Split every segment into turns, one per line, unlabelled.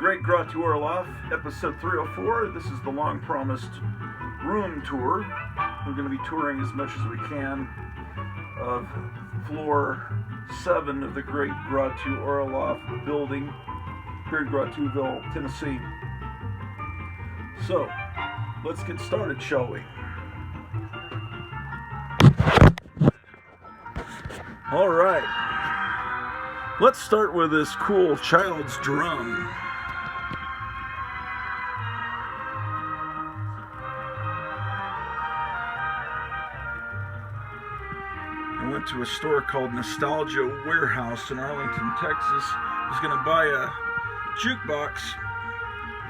Great Gratu Orloff, episode 304. This is the long-promised room tour. We're going to be touring as much as we can of floor 7 of the Great Gratu Orloff building here in Gratuville, Tennessee. So, let's get started, shall we? All right. Let's start with this cool child's drum. I went to a store called Nostalgia Warehouse in Arlington, Texas. I was going to buy a jukebox,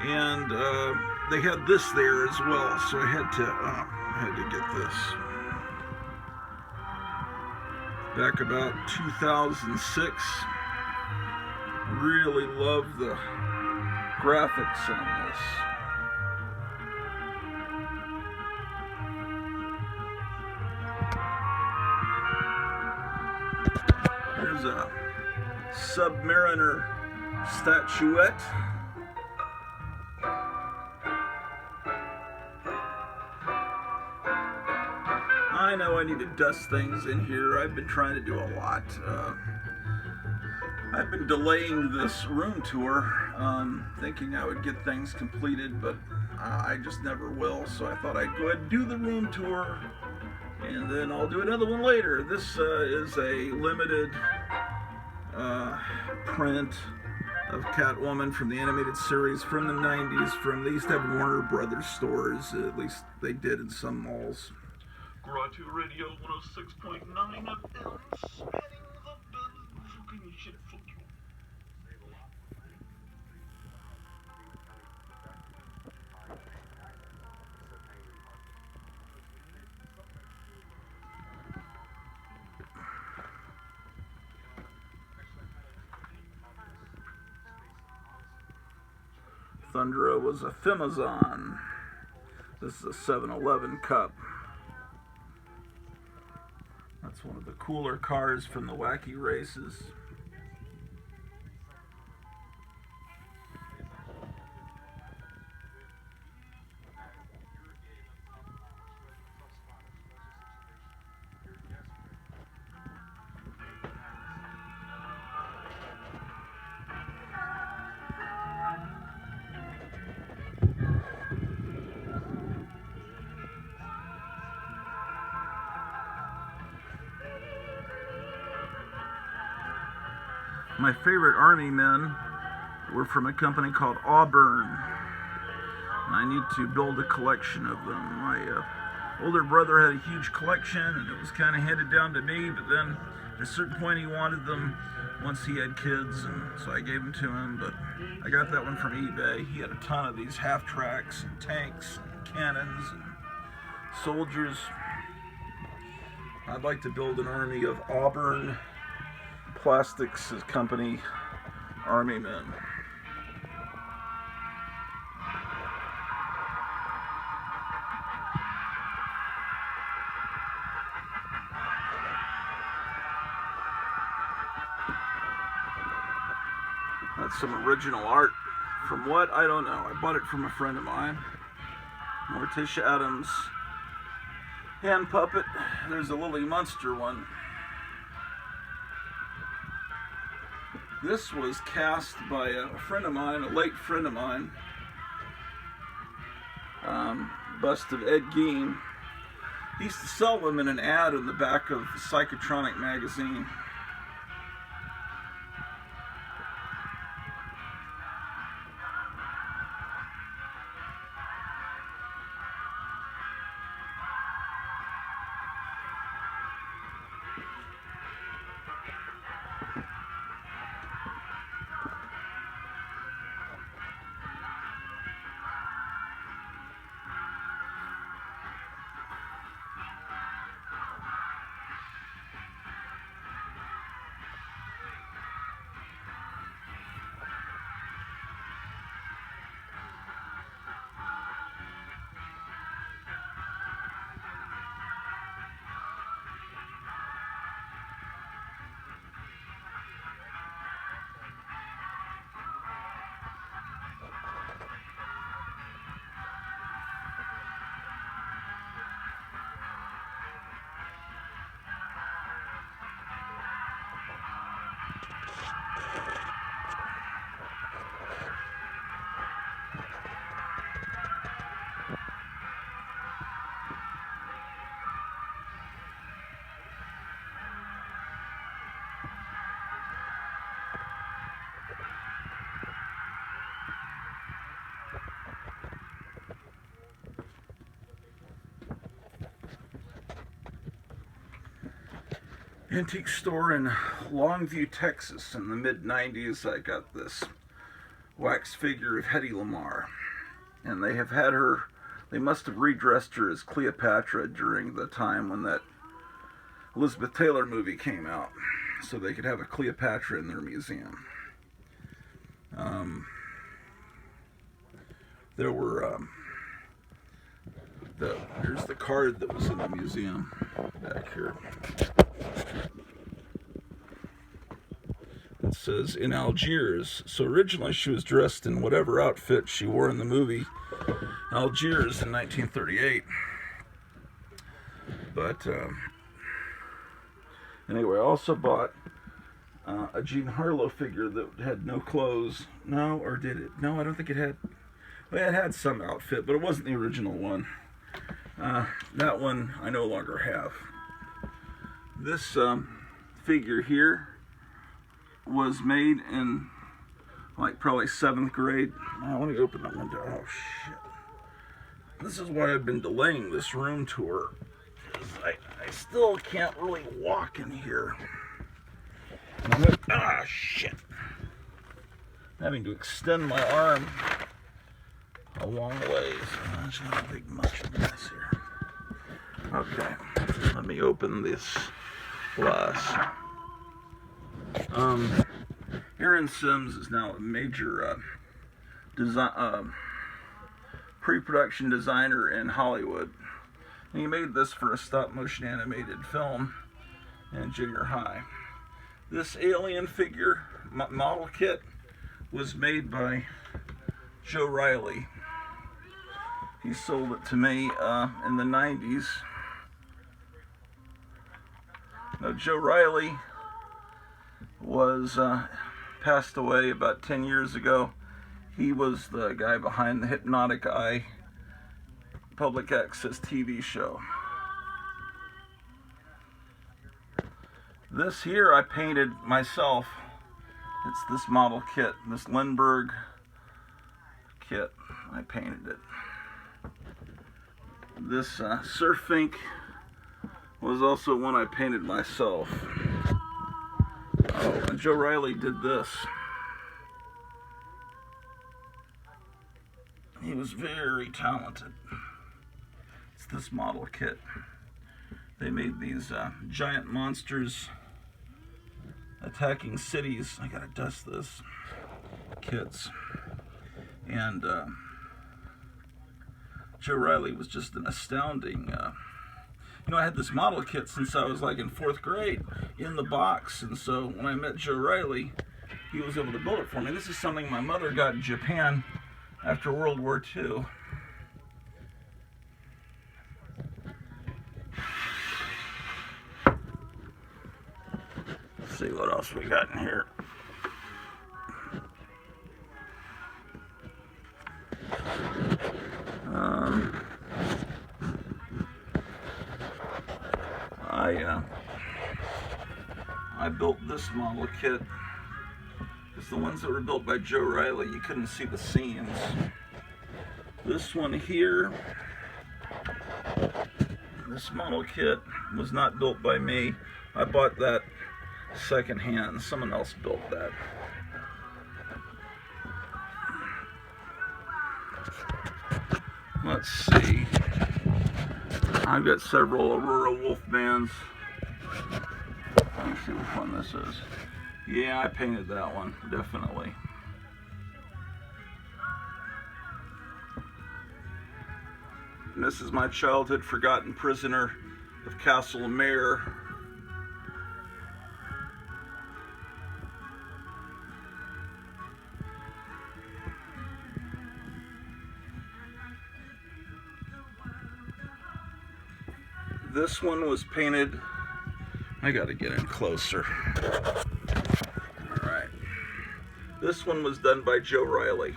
and they had this there as well, so I had to get this. Back about 2006. Really love the graphics on this. There's a Submariner statuette. I know I need to dust things in here. I've been trying to do a lot. I've been delaying this room tour, thinking I would get things completed, but I just never will. So I thought I'd go ahead and do the room tour, and then I'll do another one later. This is a limited print of Catwoman from the animated series from the 90s. They used to have Warner Brothers stores, at least they did in some malls.
Gratu Radio 106.9 FM, spanning the fucking shit for you.
Thundra was a Femazon. This is a 7-Eleven cup. That's one of the cooler cars from the Wacky Races. My favorite Army men were from a company called Auburn, and I need to build a collection of them. My older brother had a huge collection, and it was kind of handed down to me, but then at a certain point he wanted them once he had kids, and so I gave them to him. But I got that one from eBay. He had a ton of these half-tracks and tanks and cannons and soldiers. I'd like to build an army of Auburn Plastics Company Army men. That's some original art. From what? I don't know. I bought it from a friend of mine. Morticia Adams hand puppet. There's a Lily Munster one. This was cast by a friend of mine, a late friend of mine. Bust of Ed Gein. He used to sell them in an ad in the back of Psychotronic magazine. Antique store in Longview, Texas in the mid-90s. I got this wax figure of Hedy Lamarr, and they have had her, they must have redressed her as Cleopatra during the time when that Elizabeth Taylor movie came out, so they could have a Cleopatra in their museum. There were here's the card that was in the museum back here. It says in Algiers. So originally she was dressed in whatever outfit she wore in the movie Algiers in 1938. But anyway, I also bought a Jean Harlow figure that had no clothes. No, or did it? No, I don't think it had. Well, it had some outfit, but it wasn't the original one. That one I no longer have. This figure here was made in like probably 7th grade. Let me open that window. Oh shit. This is why I've been delaying this room tour. I still can't really walk in here. Shit. I'm having to extend my arm a long ways. There's not a big much mess here. Okay, let me open this glass. Aaron Sims is now a major pre-production designer in Hollywood. And he made this for a stop-motion animated film in junior high. This alien figure model kit was made by Joe Riley. He sold it to me in the 90s. Now, Joe Riley was passed away about 10 years ago. He was the guy behind the Hypnotic Eye public access TV show. This here I painted myself. It's this model kit, this Lindbergh kit. I painted it. This Surf Ink was also one I painted myself. Oh, and Joe Riley did this. He was very talented. It's this model kit. They made these giant monsters attacking cities. I gotta dust this. Kits. And Joe Riley was just an astounding. I had this model kit since I was like in 4th grade in the box, and so when I met Joe Riley, he was able to build it for me. This is something my mother got in Japan after World War II. Let's see what else we got in here. I built this model kit because the ones that were built by Joe Riley, you couldn't see the seams. This one here, this model kit was not built by me. I bought that secondhand. Someone else built that. Let's see. I've got several Aurora Wolf bands. Let me see which one this is. Yeah, I painted that one, definitely. And this is my childhood forgotten prisoner of Castle Mare. This one was painted. I gotta get in closer. Alright. This one was done by Joe Riley.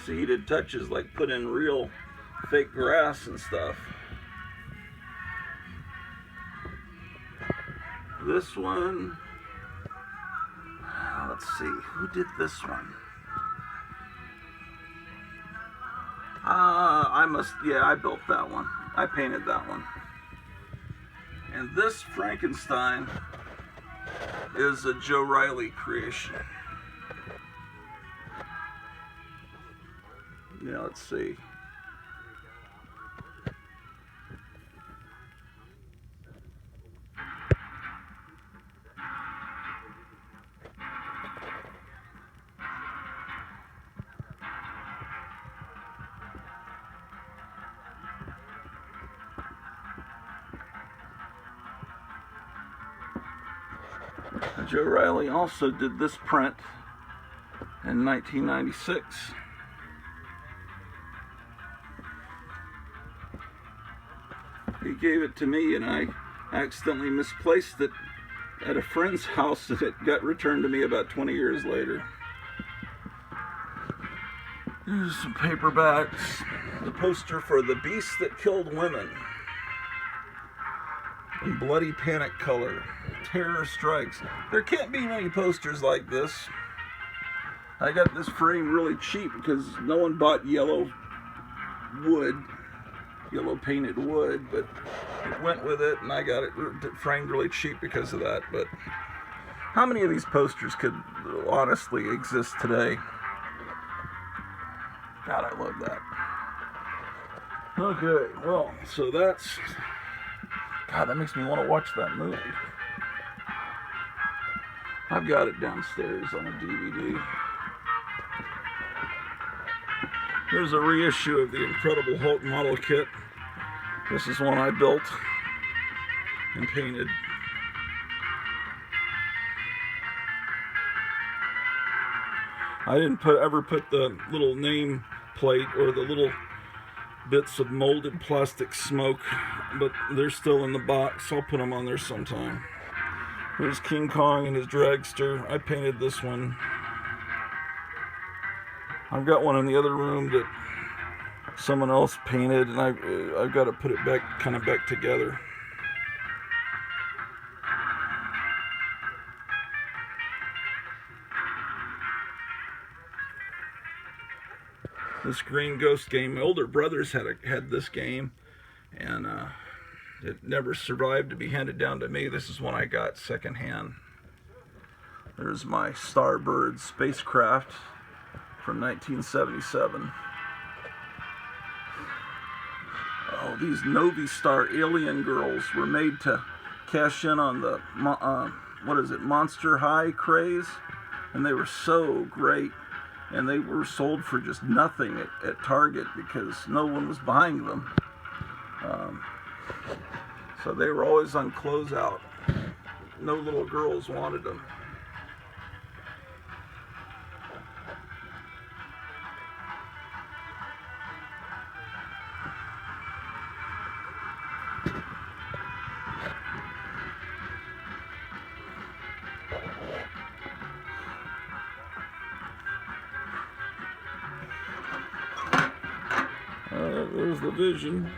See, he did touches like put in real fake grass and stuff. This one, let's see, who did this one? I built that one. I painted that one. And this Frankenstein is a Joe Riley creation. Yeah, let's see. Joe Riley also did this print in 1996. He gave it to me and I accidentally misplaced it at a friend's house and it got returned to me about 20 years later. Here's some paperbacks. The poster for The Beast That Killed Women in bloody panic color. Terror Strikes. There can't be many posters like this. I got this frame really cheap because no one bought yellow painted wood, but it went with it and I got it framed really cheap because of that. But how many of these posters could honestly exist today? God, I love that. Okay, well, so that's... God, that makes me want to watch that movie. I've got it downstairs on a DVD. Here's a reissue of the Incredible Hulk model kit. This is one I built and painted. I didn't ever put the little name plate or the little bits of molded plastic smoke, but they're still in the box. I'll put them on there sometime. Here's King Kong and his dragster. I painted this one. I've got one in the other room that someone else painted, and I've got to put it back, kind of back together. This Green Ghost game, my older brothers had this game, and it never survived to be handed down to me. This is one I got secondhand. There's my Starbird spacecraft from 1977. Oh, these Novi Star alien girls were made to cash in on the, Monster High craze, and they were so great. And they were sold for just nothing at Target because no one was buying them. So they were always on closeout. No little girls wanted them. There's the Vision.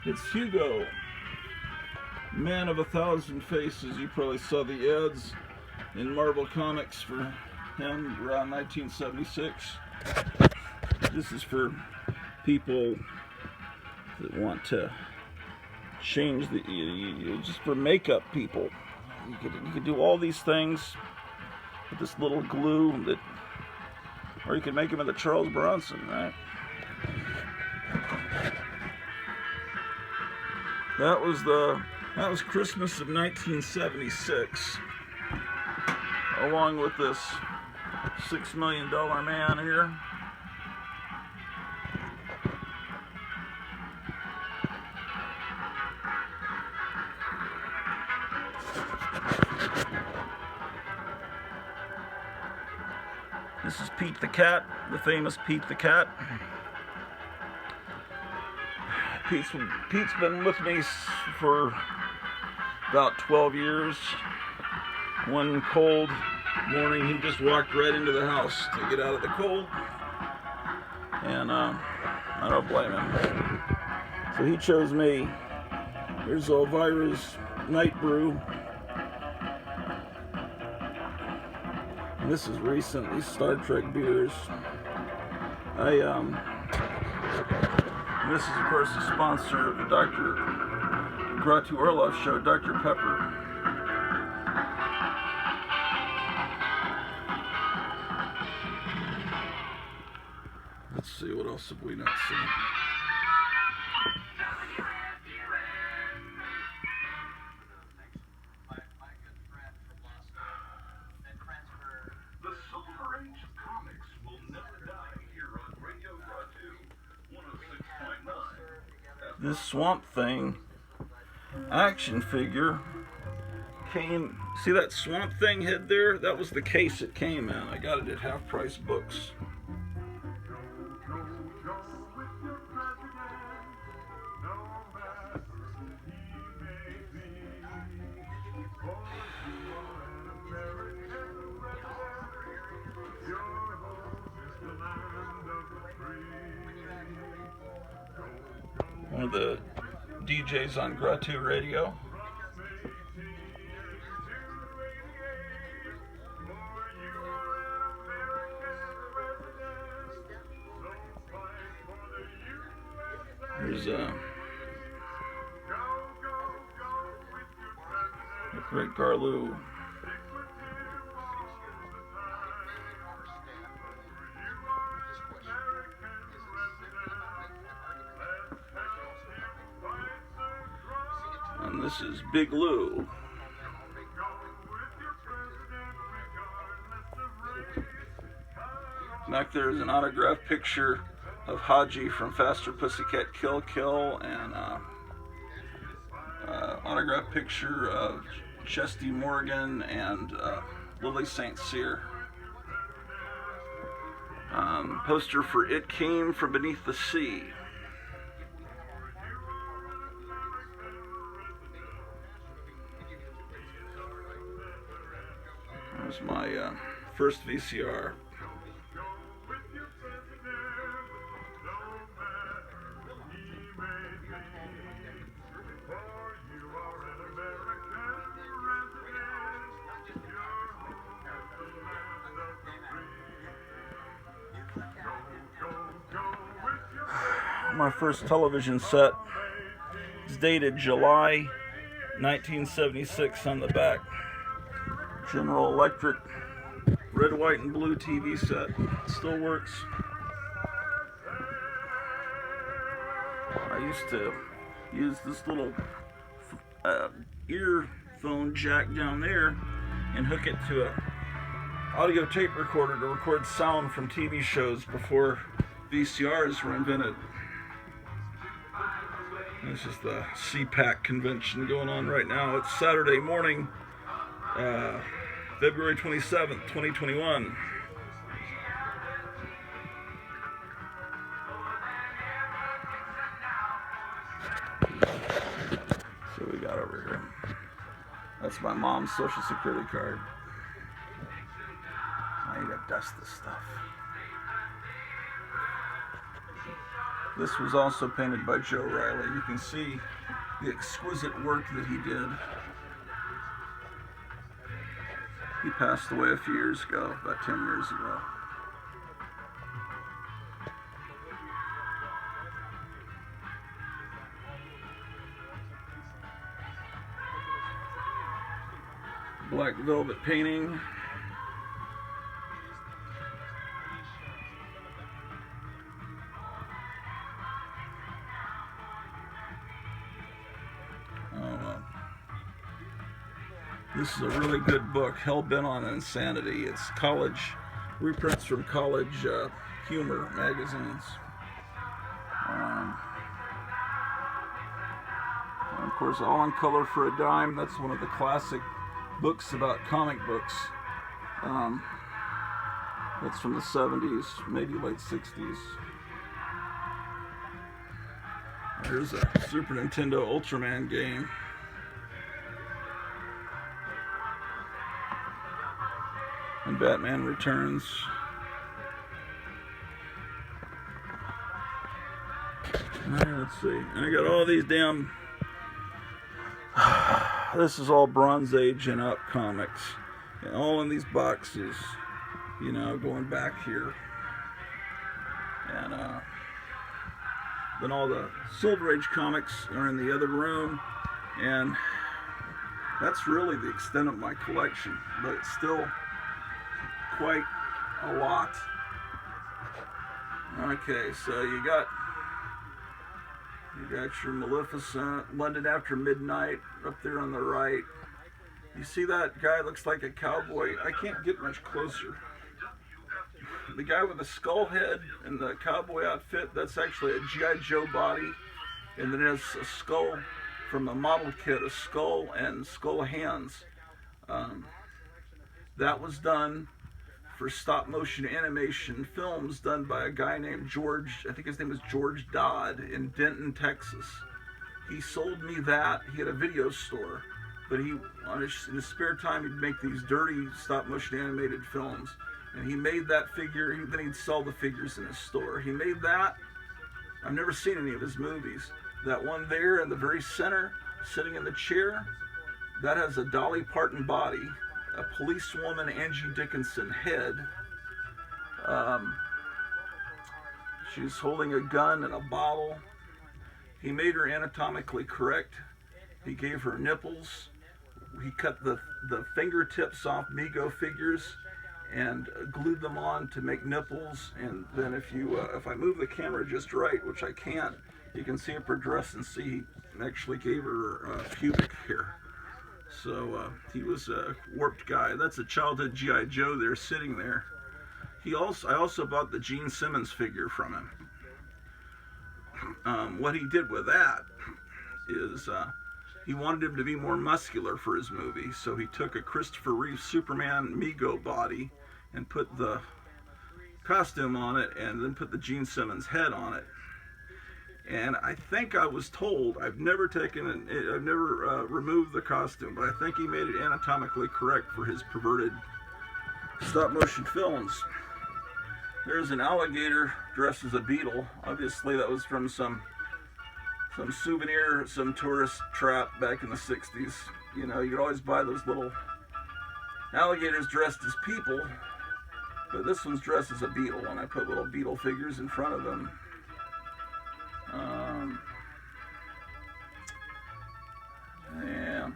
It's Hugo, Man of 1,000 Faces. You probably saw the ads in Marvel Comics for him around 1976. This is for people that want to change just for makeup people. You could do all these things with this little glue or you could make them into Charles Bronson, right? That was Christmas of 1976, along with this $6 million man here. This is Pete the Cat, the famous Pete the Cat. Pete's been with me for about 12 years. One cold morning, he just walked right into the house to get out of the cold, and I don't blame him. So he chose me. Here's Elvira's Night Brew. And this is recent, these Star Trek beers. This is, of course, the sponsor of the Dr. Gratu Orloff show, Dr. Pepper. Let's see, what else have we not seen?
The Silver Age of comics will never die here on Radio Gratu 106.9.
This Swamp Thing action figure came, see that Swamp Thing head there? That was the case it came in. I got it at Half Price Books. One of the DJs on Gratu Radio. There's the great Garloo. And this is Big Lou. Back there is an autographed picture of Haji from Faster Pussycat Kill Kill, and autographed picture of Chesty Morgan and Lily St. Cyr. Poster for It Came From Beneath the Sea. There's my first VCR. My first television set is dated July 1976 on the back. General Electric red, white, and blue TV set. It still works. I used to use this little earphone jack down there and hook it to a audio tape recorder to record sound from TV shows before VCRs were invented. This is the CPAC convention going on right now. It's Saturday morning, February 27th, 2021. So we got over here. That's my mom's Social Security card. I need to dust this stuff. This was also painted by Joe Riley. You can see the exquisite work that he did. He passed away a few years ago, about 10 years ago. Black velvet painting. This is a really good book, Hell Bent on Insanity. It's college reprints from college humor magazines. And of course, All in Color for a Dime. That's one of the classic books about comic books. That's from the 70s, maybe late 60s. There's a Super Nintendo Ultraman game. And Batman Returns. Let's see. And I got all these damn... This is all Bronze Age and up comics. And all in these boxes. You know, going back here. And then all the Silver Age comics are in the other room. And that's really the extent of my collection. But it's still quite a lot. Okay, so you got your Maleficent, London After Midnight up there on the right. You see that guy looks like a cowboy? I can't get much closer. The guy with the skull head and the cowboy outfit, that's actually a G.I. Joe body. And then it has a skull from a model kit, a skull and skull hands. That was done for stop motion animation films done by a guy named George, I think his name was George Dodd in Denton, Texas. He sold me that. He had a video store, but he, in his spare time, he'd make these dirty stop motion animated films. And he made that figure, then he'd sell the figures in his store. He made that. I've never seen any of his movies. That one there in the very center, sitting in the chair, that has a Dolly Parton body, a policewoman Angie Dickinson head. She's holding a gun and a bottle. He made her anatomically correct. He gave her nipples. He cut the fingertips off Mego figures and glued them on to make nipples. And then if I move the camera just right, which I can't, you can see up her dress and see he actually gave her pubic hair. So he was a warped guy. That's a childhood G.I. Joe there sitting there. I also bought the Gene Simmons figure from him. What he did with that is he wanted him to be more muscular for his movie. So he took a Christopher Reeve Superman Mego body and put the costume on it and then put the Gene Simmons head on it. And I think I was told, I've never removed the costume, but I think he made it anatomically correct for his perverted stop motion films. There's an alligator dressed as a beetle. Obviously that was from some souvenir, some tourist trap back in the 60s. You know, you'd always buy those little alligators dressed as people, but this one's dressed as a beetle, and I put little beetle figures in front of them. Yeah.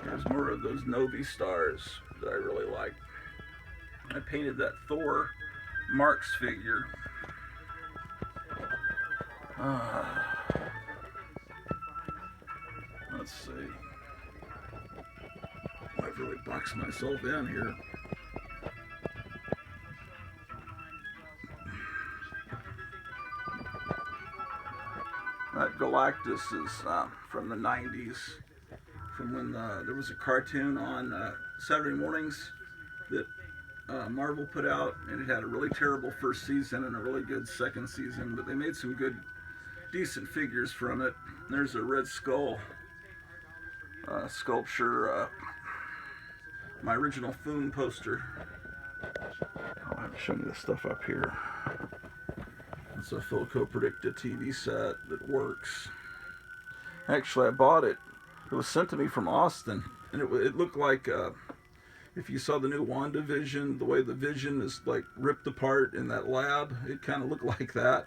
Here's more of those Novi stars that I really like. I painted that Thor Marx figure. Let's see. I've really boxed myself in here. That Galactus is from the 90s, from when there was a cartoon on Saturday mornings that Marvel put out, and it had a really terrible first season and a really good second season, but they made some good, decent figures from it. There's a Red Skull sculpture, my original Foom poster. I'll have to show you this stuff up here. It's a Philco Predicta TV set that works. Actually, I bought it. It was sent to me from Austin, and it looked like if you saw the new WandaVision, the way the Vision is like ripped apart in that lab, it kind of looked like that.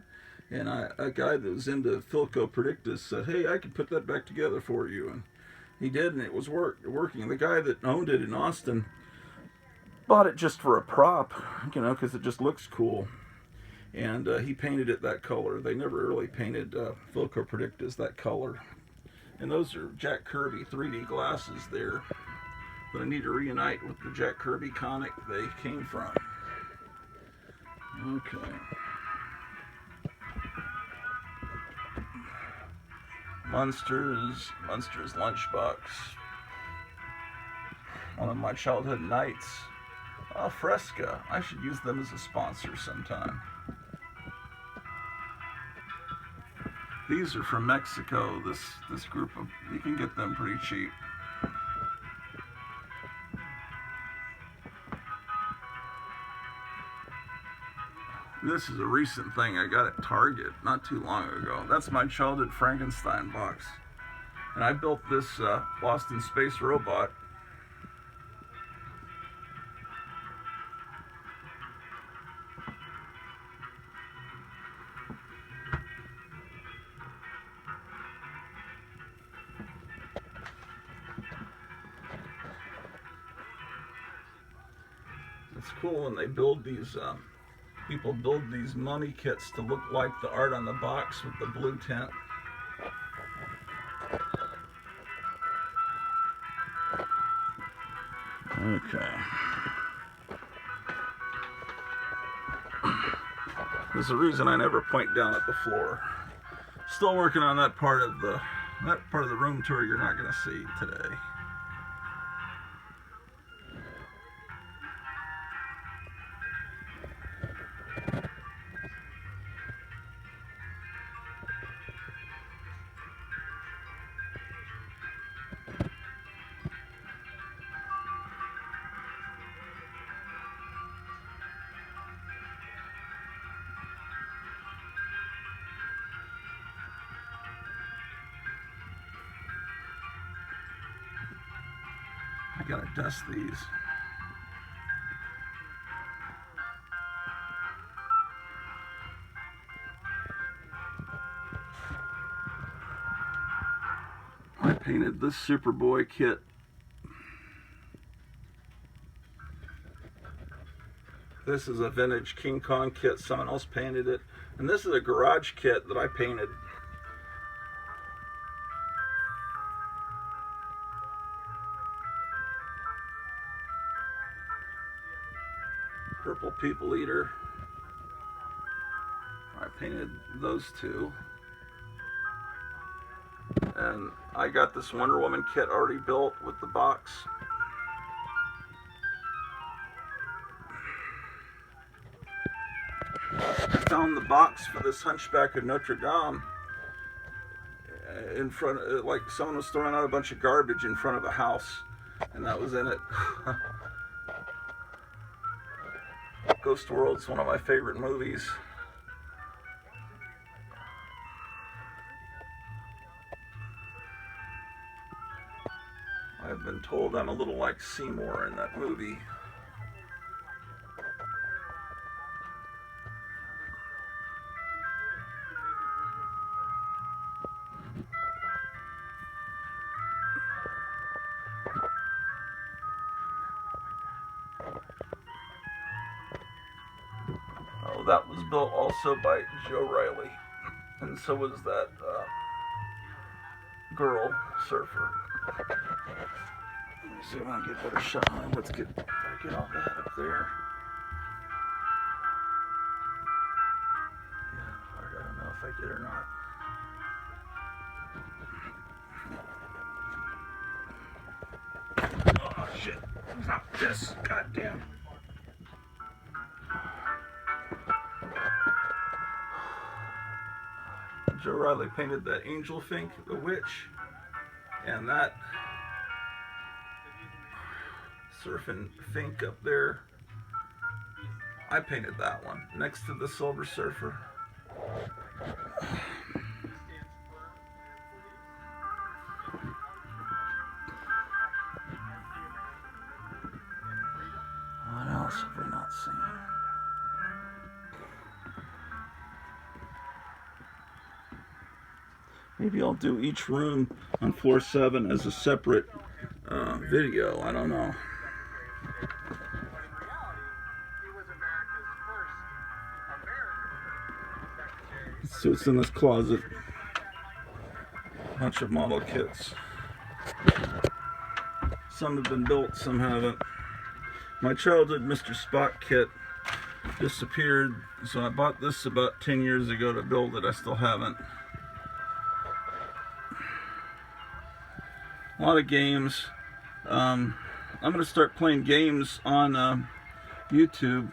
And a guy that was into Philco Predicta said, "Hey, I could put that back together for you," and he did, and it was working. The guy that owned it in Austin bought it just for a prop, you know, because it just looks cool. And he painted it that color. They never really painted Philco Predictas that color. And those are Jack Kirby 3D glasses there. But I need to reunite with the Jack Kirby comic they came from. Okay. Munster's lunchbox. One of my childhood nights. Oh, Fresca. I should use them as a sponsor sometime. These are from Mexico. This group of, you can get them pretty cheap. This is a recent thing I got at Target not too long ago. That's my childhood Frankenstein box. And I built this Lost in Space robot. It's cool when they build these, people build these mummy kits to look like the art on the box with the blue tint. Okay. There's a reason I never point down at the floor. Still working on that part of the room tour you're not going to see today. I gotta dust these. I painted this Superboy kit. This is a vintage King Kong kit. Someone else painted it. And this is a garage kit that I painted. Purple People Eater. I painted those two. And I got this Wonder Woman kit already built with the box. I found the box for this Hunchback of Notre Dame in front of, like someone was throwing out a bunch of garbage in front of a house, and that was in it. Ghost World's one of my favorite movies. I've been told I'm a little like Seymour in that movie. Oh, that was built also by Joe Riley. And so was that girl surfer. Let me see if I can get a better shot on it. Let's get all that up there. Yeah, I don't know if I did or not. Oh shit. Not this. Goddamn. Joe Riley painted that angel Fink, the witch, and that surfing Fink up there. I painted that one next to the Silver Surfer. What else have we not seen? Maybe I'll do each room on floor 7 as a separate video. I don't know. So it's in this closet. A bunch of model kits. Some have been built, some haven't. My childhood Mr. Spock kit disappeared, so I bought this about 10 years ago to build it. I still haven't. A lot of games. I'm going to start playing games on YouTube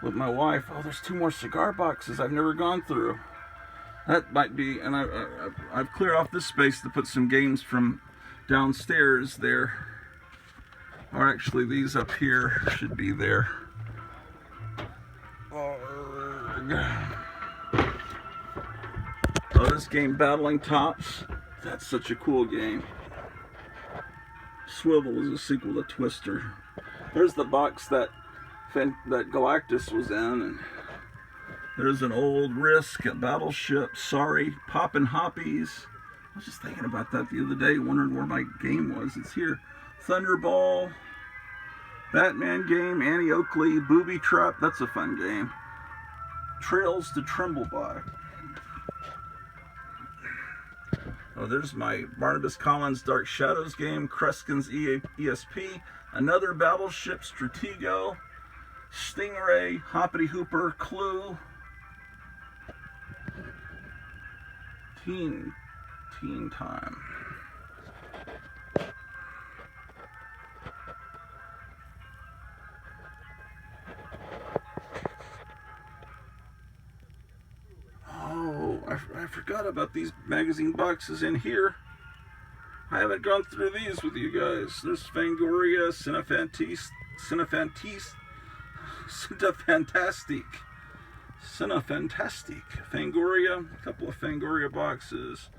with my wife. Oh, there's 2 more cigar boxes I've never gone through. That might be, and I've cleared off this space to put some games from downstairs there. Or actually, these up here should be there. Oh, this game, Battling Tops. That's such a cool game. Swivel is a sequel to Twister. There's the box that Galactus was in, and there's an old Risk, a Battleship, Sorry, Poppin' Hoppies. I was just thinking about that the other day, wondering where my game was. It's here. Thunderball, Batman game, Annie Oakley, Booby Trap. That's a fun game. Trails to Tremble By. Oh, there's my Barnabas Collins Dark Shadows game, Kreskin's ESP, another Battleship, Stratego, Stingray, Hoppity Hooper, Clue, Teen Time. Oh, I forgot about these magazine boxes in here. I haven't gone through these with you guys. There's Fangoria, Cinefantastique, Fangoria, a couple of Fangoria boxes.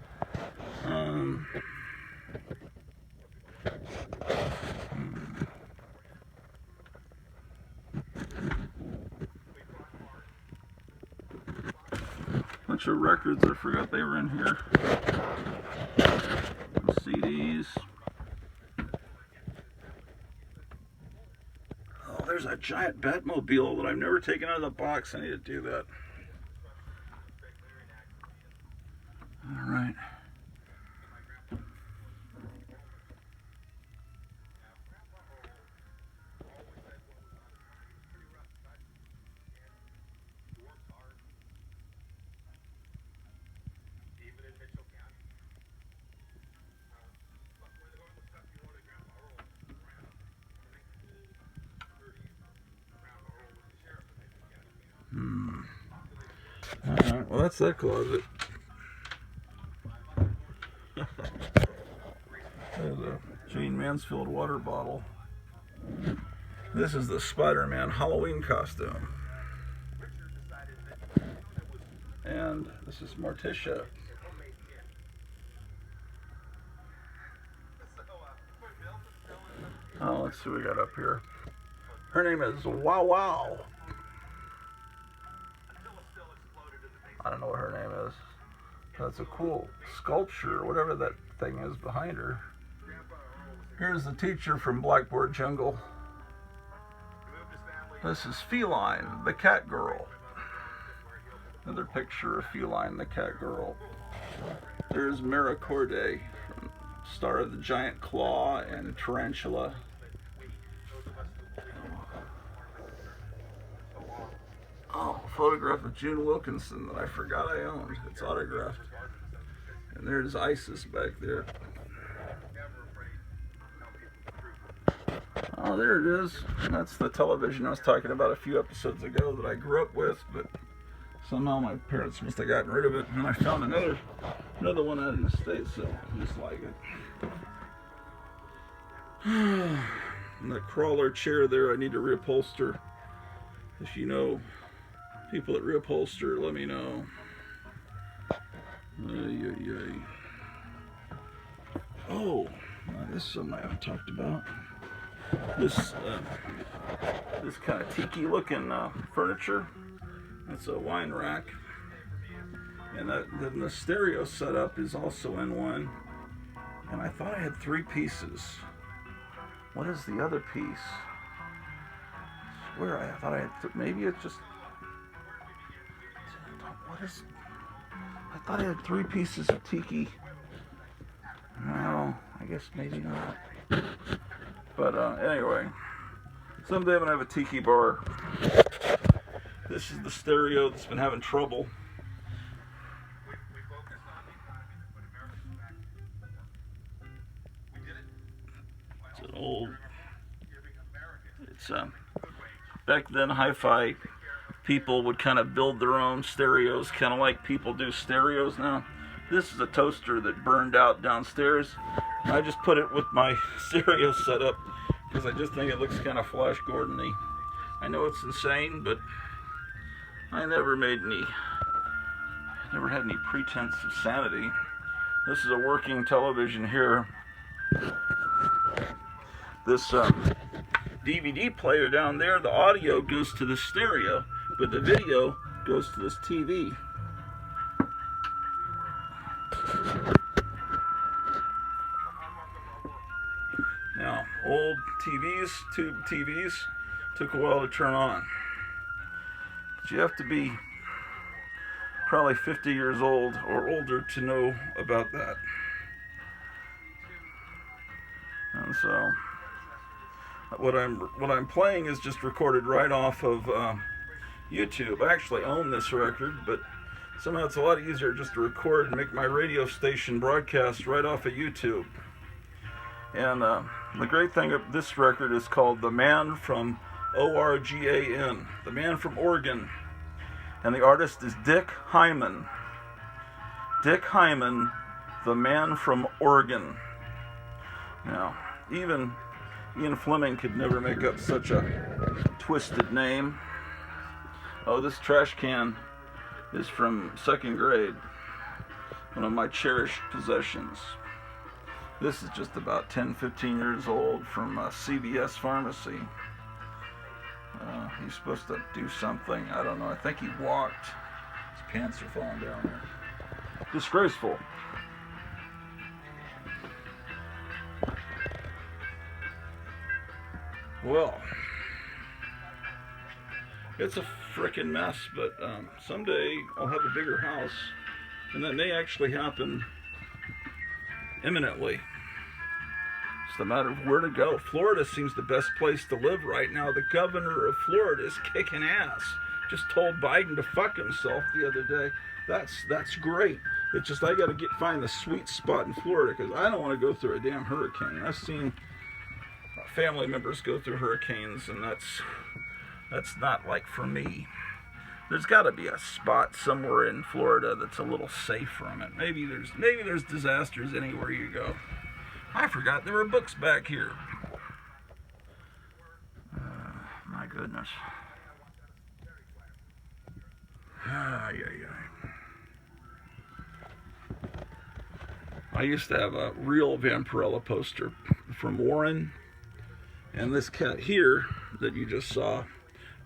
Bunch of records, I forgot they were in here. CDs. Oh, there's a giant Batmobile that I've never taken out of the box. I need to do that. All right. Alright, well that's that closet. There's a Jane Mansfield water bottle. This is the Spider-Man Halloween costume. And this is Morticia. Oh, let's see what we got up here. Her name is Wow Wow. I don't know what her name is. That's a cool sculpture, whatever that thing is behind her. Here's the teacher from Blackboard Jungle. This is Feline, the cat girl. Another picture of Feline, the cat girl. There's Maricorde from Star of the Giant Claw and Tarantula. Oh, a photograph of June Wilkinson that I forgot I owned. It's autographed. And there's Isis back there. Oh, there it is. That's the television I was talking about a few episodes ago that I grew up with, but somehow my parents must have gotten rid of it, and I found another one out in the States, so I just like it. And the crawler chair there, I need to reupholster. If you know people that reupholster, let me know. Oh, this is something I haven't talked about. This kind of tiki looking furniture. It's a wine rack, and then the stereo setup is also in one. And I thought I had 3 pieces. What is the other piece? I swear I thought I had. Maybe it's just. What is? I thought I had 3 pieces of tiki. No, I guess maybe not. But anyway, someday I'm gonna have a tiki bar. This is the stereo that's been having trouble. old. It's back then hi-fi people would kind of build their own stereos, kind of like people do stereos now. This is a toaster that burned out downstairs. I just put it with my stereo setup because I just think it looks kind of Flash Gordon-y. I know it's insane, but I never had any pretense of sanity. This is a working television here. This DVD player down there, the audio goes to the stereo, but the video goes to this TV. Now, old TVs, tube TVs, took a while to turn on. But you have to be probably 50 years old or older to know about that. And so what I'm playing is just recorded right off of YouTube. I actually own this record, but somehow it's a lot easier just to record and make my radio station broadcast right off of YouTube. And the great thing of this record is called The Man from Organ, The Man from Oregon. And the artist is Dick Hyman. Dick Hyman, The Man from Oregon. Now, even Ian Fleming could never make up such a twisted name. Oh, this trash can is from 2nd grade. One of my cherished possessions. This is just about 10, 15 years old from CVS Pharmacy. He's supposed to do something. I don't know. I think he walked. His pants are falling down there. Disgraceful. Well, it's a frickin' mess, but someday I'll have a bigger house, and that may actually happen imminently. It's a matter of where to go. Florida seems the best place to live right now. The governor of Florida is kicking ass. Just told Biden to fuck himself the other day. That's great. It's just I got to find the sweet spot in Florida because I don't want to go through a damn hurricane. I've seen family members go through hurricanes, and that's not like for me. There's got to be a spot somewhere in Florida that's a little safe from it. Maybe there's disasters anywhere you go. I forgot there were books back here. My goodness. I used to have a real Vampirella poster from Warren, and this cat here that you just saw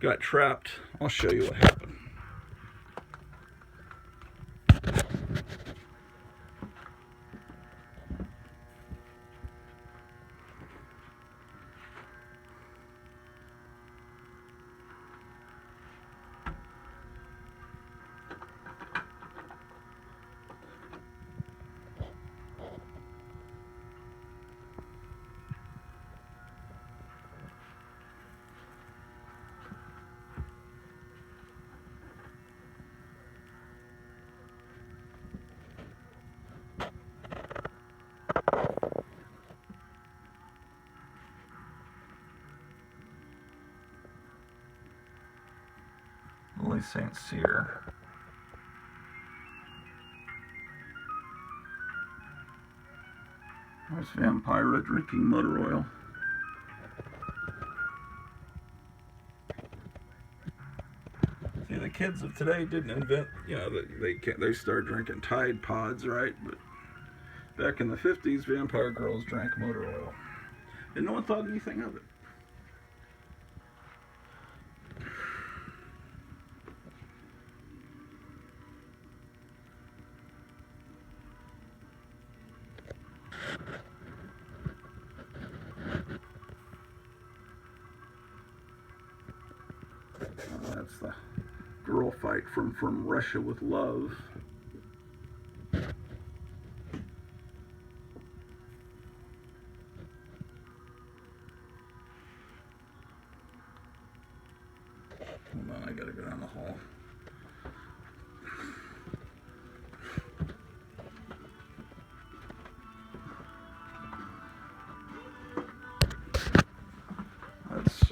got trapped. I'll show you what happened. St. Cyr. There's Vampira drinking motor oil. See, the kids of today didn't invent, they started drinking Tide Pods, right? But back in the 50s, vampire girls drank motor oil. And no one thought anything of it. That's the girl fight from Russia with Love. Hold on, I gotta go down the hall.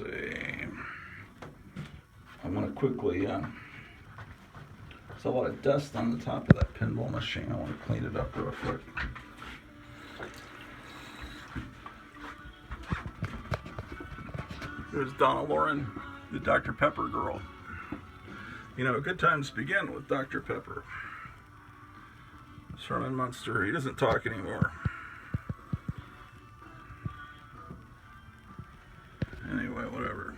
see. I want to quickly, there's a lot of dust on the top of that pinball machine. I want to clean it up real quick. There's Donna Lauren, the Dr. Pepper girl. You know, good times begin with Dr. Pepper. Sherman Munster, he doesn't talk anymore. Anyway, whatever.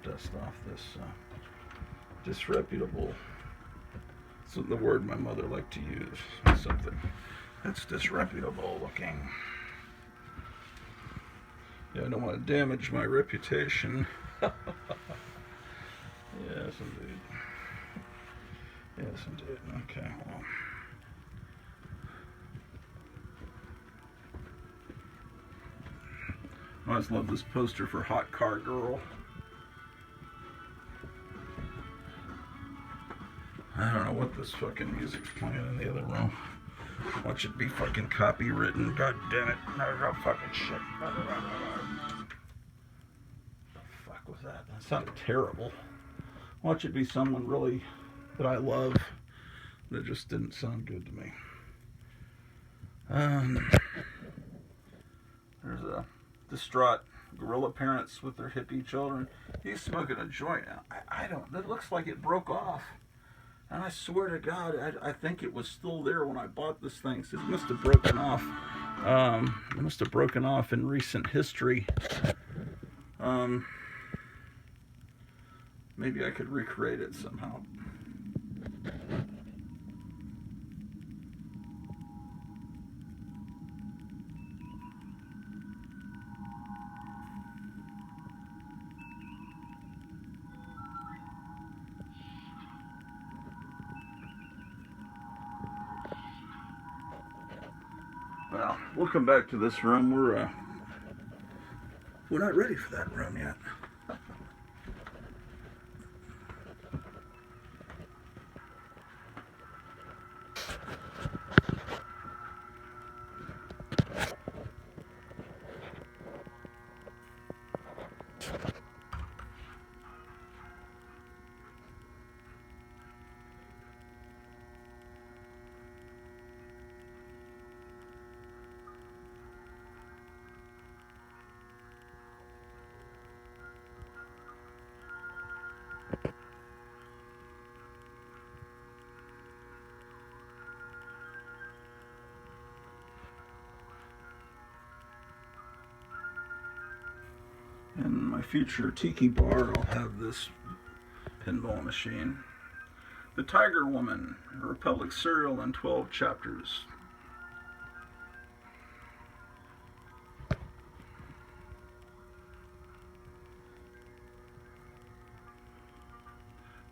Dust off this disreputable. That's the word my mother liked to use. Something that's disreputable looking. Yeah, I don't want to damage my reputation. Yes, indeed. Yes, indeed. Okay, well. I always love this poster for Hot Car Girl. I don't know what this fucking music's playing in the other room. Watch it be fucking copywritten. God damn it. No fucking shit. The fuck was that? That sounded terrible. Watch it be someone really that I love. That just didn't sound good to me. There's a distraught gorilla parents with their hippie children. He's smoking a joint. I don't. It looks like it broke off. And I swear to God, I think it was still there when I bought this thing. So it must have broken off. It must have broken off in recent history. Maybe I could recreate it somehow. Well, we'll come back to this room. We're not ready for that room yet. In my future Tiki bar, I'll have this pinball machine. The Tiger Woman, a Republic serial in 12 chapters.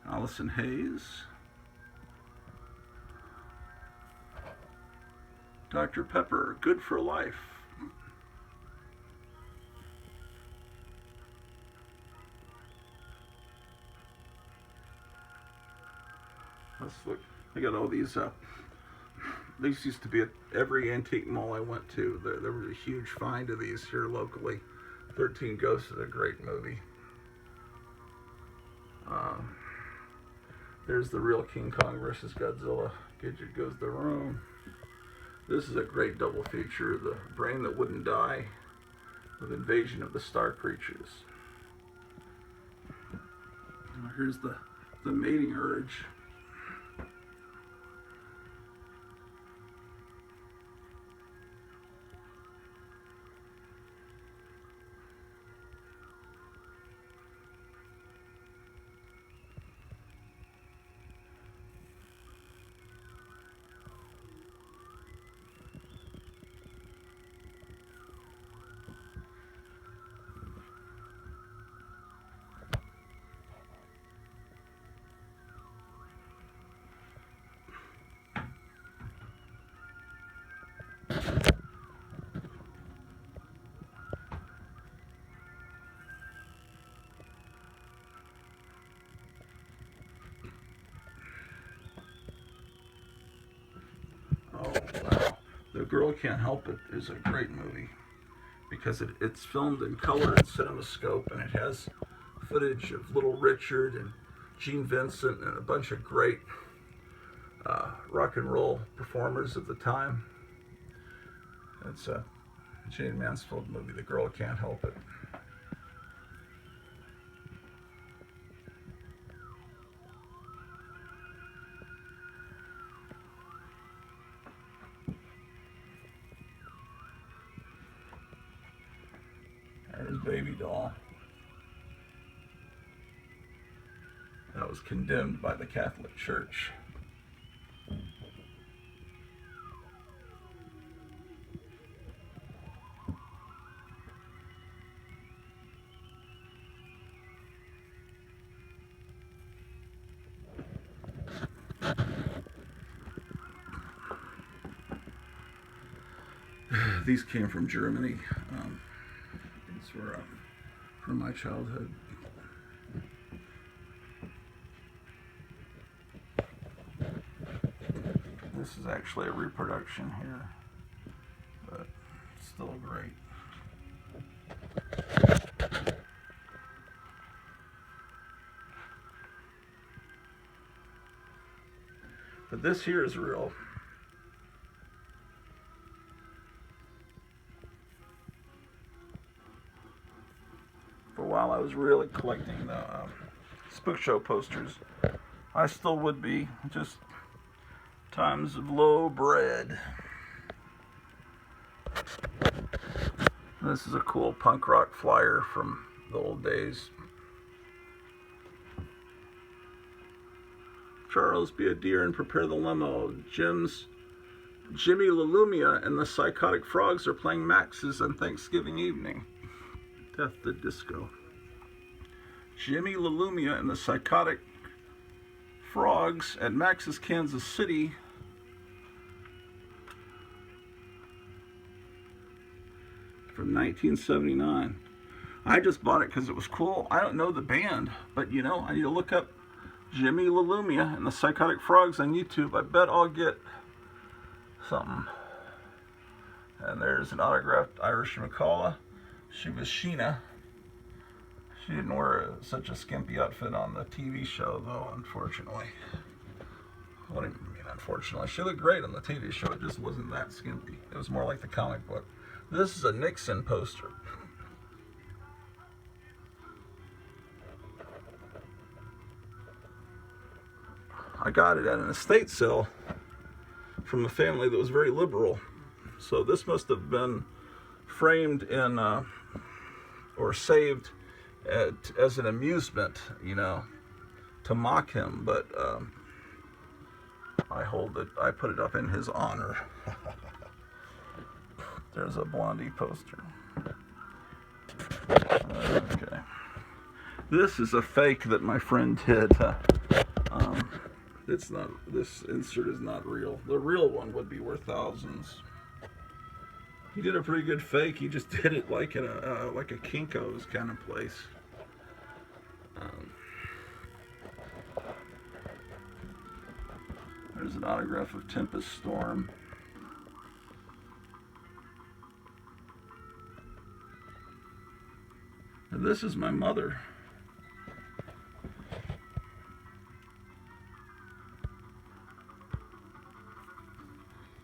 Allison Hayes. Dr. Pepper, good for life. Let's look. I got all these. These used to be at every antique mall I went to. There was a huge find of these here locally. 13 Ghosts is a great movie. There's the real King Kong versus Godzilla. Gidget Goes the Room. This is a great double feature. The Brain That Wouldn't Die with Invasion of the Star Creatures. Here's the Mating Urge. The Girl Can't Help It is a great movie because it's filmed in color and cinemascope, and it has footage of Little Richard and Gene Vincent and a bunch of great rock and roll performers of the time. It's a Jane Mansfield movie, The Girl Can't Help It. There's Baby Doll. That was condemned by the Catholic Church. These came from Germany. These were from my childhood. This is actually a reproduction here, but still great. But this here is real. For a while I was really collecting the spook show posters. I still would be, just times of low bread. This is a cool punk rock flyer from the old days. Charles, be a deer and prepare the limo. Jimmy LaLumia and the Psychotic Frogs are playing Max's on Thanksgiving evening. Death the Disco. Jimmy LaLumia and the Psychotic Frogs at Max's Kansas City. From 1979. I just bought it because it was cool. I don't know the band, but you know, I need to look up Jimmy LaLumia and the Psychotic Frogs on YouTube. I bet I'll get something. And there's an autographed Irish McCullough. She was Sheena. She didn't wear such a skimpy outfit on the TV show, though, unfortunately. What do you mean, unfortunately? She looked great on the TV show. It just wasn't that skimpy. It was more like the comic book. This is a Nixon poster. I got it at an estate sale from a family that was very liberal. So this must have been framed in or saved as an amusement, you know, to mock him. But I put it up in his honor. There's a Blondie poster. Okay. This is a fake that my friend did. It's not. This insert is not real. The real one would be worth thousands. He did a pretty good fake. He just did it like in a Kinko's kind of place. There's an autograph of Tempest Storm. And this is my mother.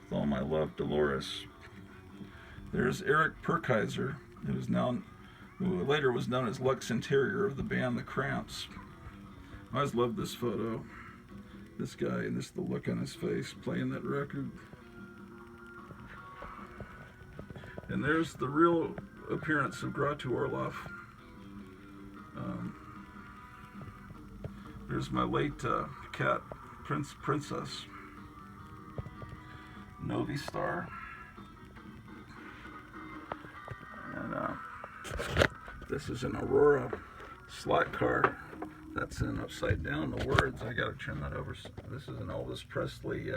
With all my love, Dolores. There's Eric Perkeiser, who later was known as Lux Interior of the band The Cramps. I always loved this photo. This guy, and this the look on his face playing that record. And there's the real appearance of Gratu Orloff. There's my late cat, Princess. Novi Star. And this is an Aurora slot car. That's in upside down, the words. I gotta turn that over. This is an Elvis Presley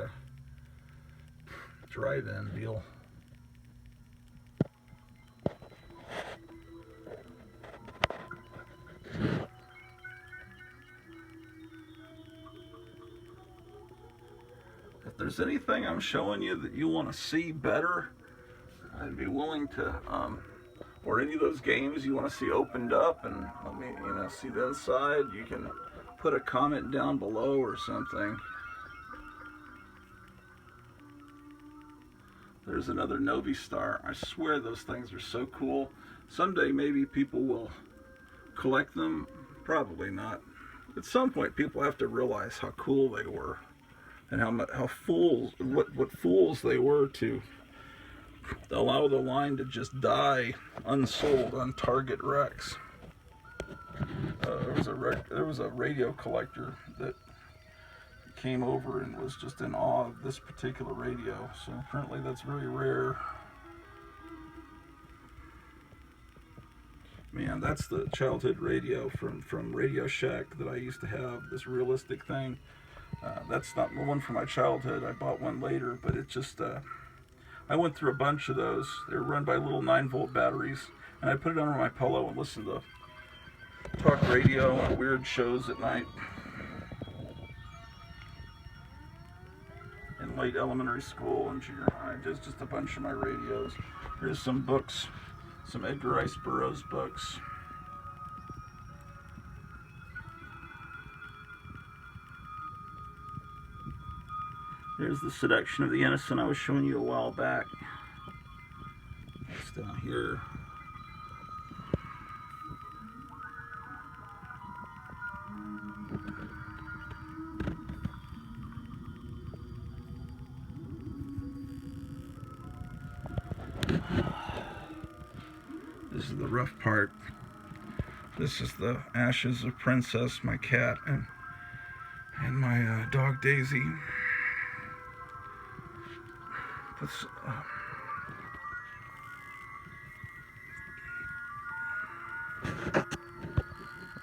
drive-in deal. At there's anything I'm showing you that you want to see better, I'd be willing to, or any of those games you want to see opened up and let me, see the inside, you can put a comment down below or something. There's another Novi Star. I swear those things are so cool. Someday maybe people will collect them. Probably not. At some point people have to realize how cool they were and how fools, what fools they were to allow the line to just die unsold on Target Rex. There was a radio collector that came over and was just in awe of this particular radio, so apparently that's very rare. Man, that's the childhood radio from Radio Shack that I used to have, this realistic thing. That's not the one from my childhood. I bought one later, but it just, I went through a bunch of those. They were run by little 9-volt batteries, and I put it under my pillow and listened to talk radio on weird shows at night. In late elementary school and junior high, there's just a bunch of my radios. Here's some books, some Edgar Rice Burroughs books. There's The Seduction of the Innocent I was showing you a while back. It's down here. This is the rough part. This is the ashes of Princess, my cat, and my dog Daisy. This, it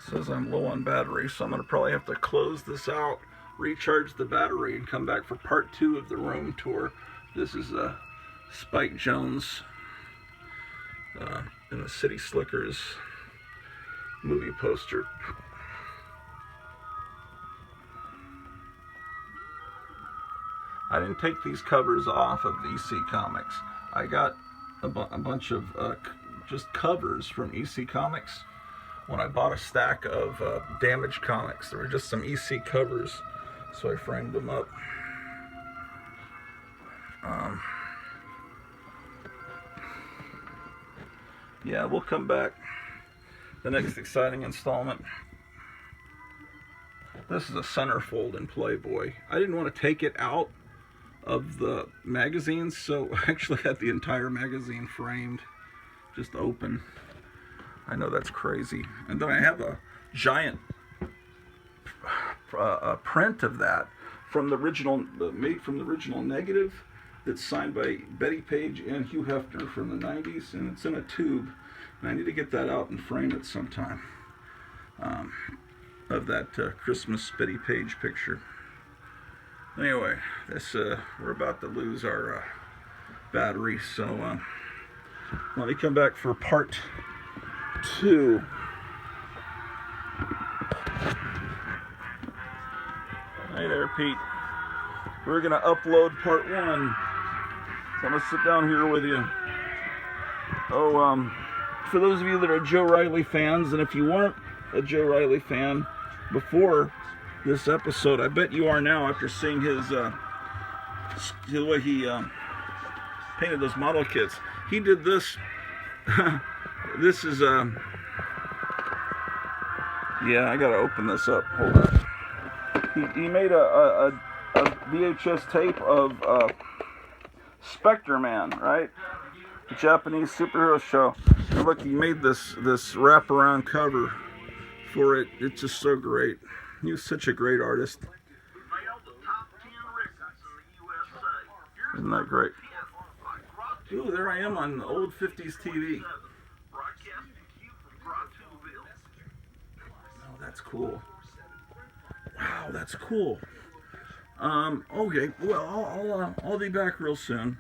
says I'm low on battery, so I'm going to probably have to close this out, recharge the battery, and come back for part 2 of the room tour. This is Spike Jonze in the City Slickers movie poster. I didn't take these covers off of EC Comics. I got a bunch of just covers from EC Comics when I bought a stack of Damage comics. There were just some EC covers, so I framed them up. Yeah, we'll come back. The next exciting installment. This is a centerfold in Playboy. I didn't want to take it out of the magazines, so I actually had the entire magazine framed, just open. I know that's crazy. And then I have a giant print of that from the original, made from the original negative, that's signed by Betty Page and Hugh Hefner from the 90s, and it's in a tube, and I need to get that out and frame it sometime, of that Christmas Betty Page picture. Anyway, this we're about to lose our battery, so let me come back for part 2. Hey there, Pete. We're gonna upload part 1. So I'm gonna sit down here with you. Oh, for those of you that are Joe Riley fans, and if you weren't a Joe Riley fan before this episode, I bet you are now after seeing his the way he painted those model kits. He did this. This is yeah, I gotta open this up. Hold on. He made a VHS tape of Spectre Man, right? The Japanese superhero show. And look, he made this wraparound cover for it. It's just so great. He was such a great artist. Isn't that great? Ooh, there I am on the old 50s TV. Oh, that's cool. Wow, that's cool. Okay, well, I'll be back real soon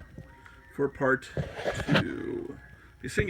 for part 2. You sing